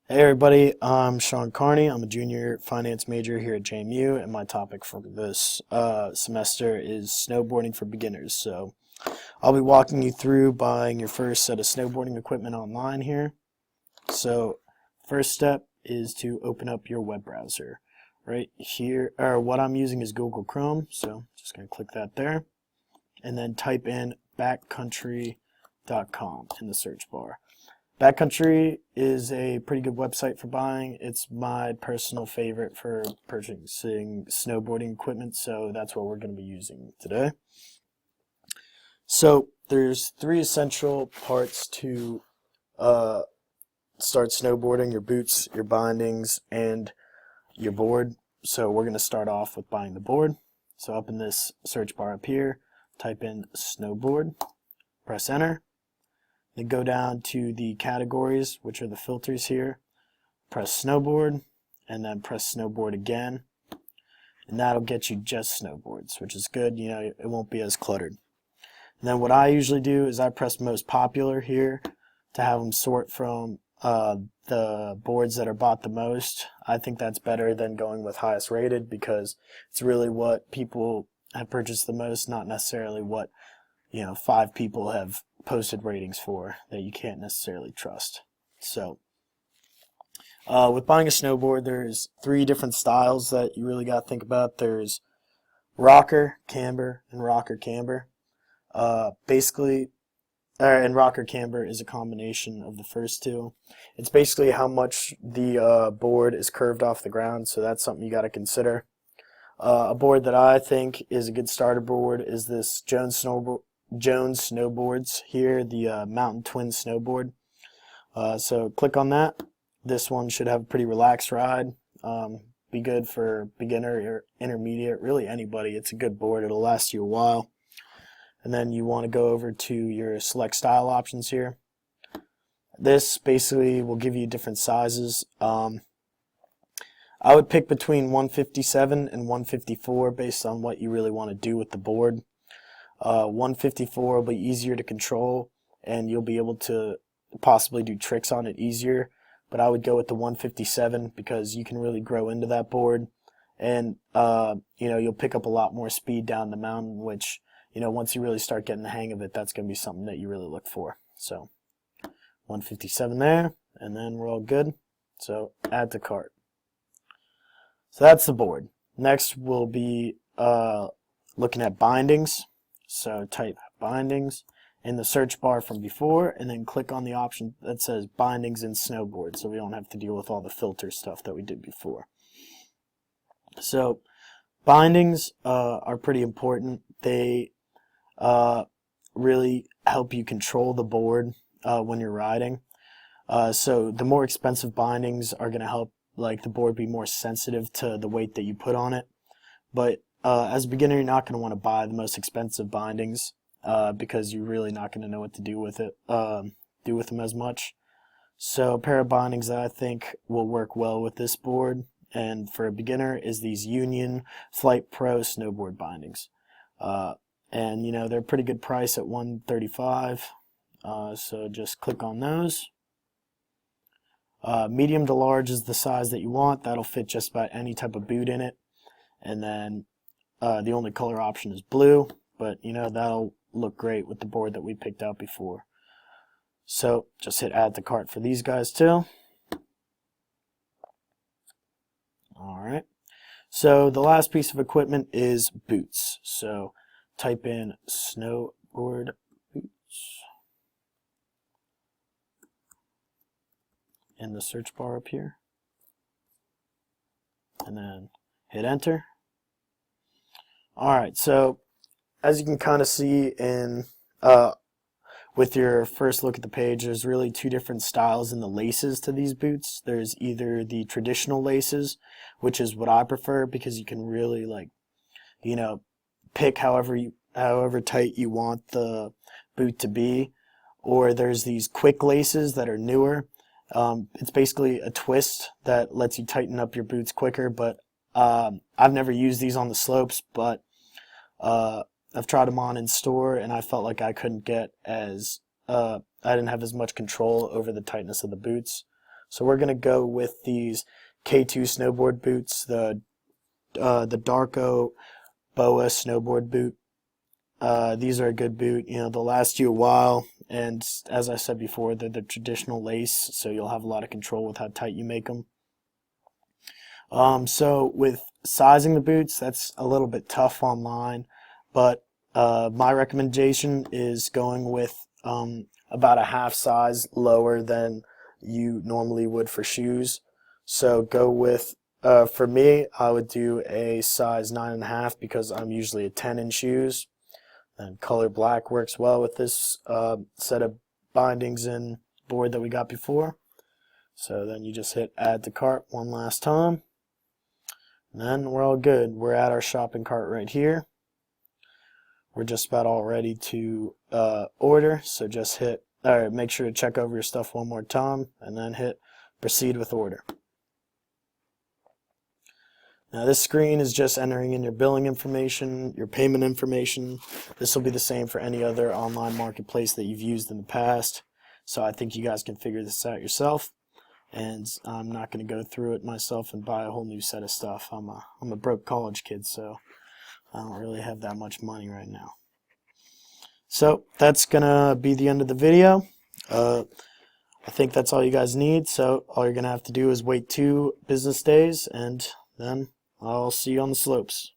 Hey everybody, I'm Sean Carney. I'm a junior finance major here at JMU, and my topic for this semester is snowboarding for beginners. So I'll be walking you through buying your first set of snowboarding equipment online here. So first step is to open up your web browser. Right here, or what I'm using is Google Chrome, so just going to click that there, and then type in backcountry.com in the search bar. Backcountry is a pretty good website for buying. It's my personal favorite for purchasing snowboarding equipment, so that's what we're going to be using today. So there's three essential parts to start snowboarding: your boots, your bindings, and your board. So we're going to start off with buying the board. So up in this search bar up here, type in snowboard, press enter. Then go down to the categories, which are the filters here. Press snowboard, and then press snowboard again. And that'll get you just snowboards, which is good. You know, it won't be as cluttered. And then what I usually do is I press most popular here to have them sort from the boards that are bought the most. I think that's better than going with highest rated because it's really what people have purchased the most, not necessarily what 5 people have posted ratings for that you can't necessarily trust. So with buying a snowboard, there's 3 different styles that you really got to think about. There's rocker, camber, and rocker camber. And rocker camber is a combination of the first two. It's basically how much the board is curved off the ground, so that's something you got to consider. A board that I think is a good starter board is this Jones Snowboards here, the Mountain Twin Snowboard. So click on that. This one should have a pretty relaxed ride. Be good for beginner or intermediate, really anybody. It's a good board. It'll last you a while. And then you want to go over to your select style options here. This basically will give you different sizes. I would pick between 157 and 154 based on what you really want to do with the board. 154 will be easier to control, and you'll be able to possibly do tricks on it easier. But I would go with the 157 because you can really grow into that board, and you'll pick up a lot more speed down the mountain, which once you really start getting the hang of it, that's going to be something that you really look for. So 157 there, and then we're all good. So add to cart. So that's the board. Next we'll be looking at bindings. So type bindings in the search bar from before, and then click on the option that says bindings in snowboard, so we don't have to deal with all the filter stuff that we did before. So bindings are pretty important. They really help you control the board when you're riding. So the more expensive bindings are going to help the board be more sensitive to the weight that you put on it. But as a beginner, you're not going to want to buy the most expensive bindings because you're really not going to know what to do with them as much. So a pair of bindings that I think will work well with this board and for a beginner is these Union Flight Pro snowboard bindings. And they're a pretty good price at $135. So just click on those. Medium to large is the size that you want. That'll fit just about any type of boot in it. And then the only color option is blue, but that'll look great with the board that we picked out before. So just hit add to cart for these guys too. Alright, so the last piece of equipment is boots. So type in snowboard boots in the search bar up here, and then hit enter. Alright, so as you can kind of see in with your first look at the page, there's really 2 different styles in the laces to these boots. There's either the traditional laces, which is what I prefer because you can really pick however tight you want the boot to be, or there's these quick laces that are newer. It's basically a twist that lets you tighten up your boots quicker, but I've never used these on the slopes, but I've tried them on in store, and I felt like I couldn't get I didn't have as much control over the tightness of the boots. So we're going to go with these K2 snowboard boots, the Darko Boa snowboard boot. These are a good boot. You know, they'll last you a while, and as I said before, they're the traditional lace, so you'll have a lot of control with how tight you make them. So with sizing the boots, that's a little bit tough online, but my recommendation is going with about a half size lower than you normally would for shoes. So go with, for me, I would do a size 9.5 because I'm usually a 10 in shoes. And color black works well with this set of bindings and board that we got before. So then you just hit add to cart one last time. And then we're all good. We're at our shopping cart right here. We're just about all ready to order. So just hit, make sure to check over your stuff one more time and then hit proceed with order. Now this screen is just entering in your billing information, your payment information. This will be the same for any other online marketplace that you've used in the past. So I think you guys can figure this out yourself. And I'm not going to go through it myself and buy a whole new set of stuff. I'm a broke college kid, so I don't really have that much money right now. So that's going to be the end of the video. I think that's all you guys need. So all you're going to have to do is wait 2 business days, and then I'll see you on the slopes.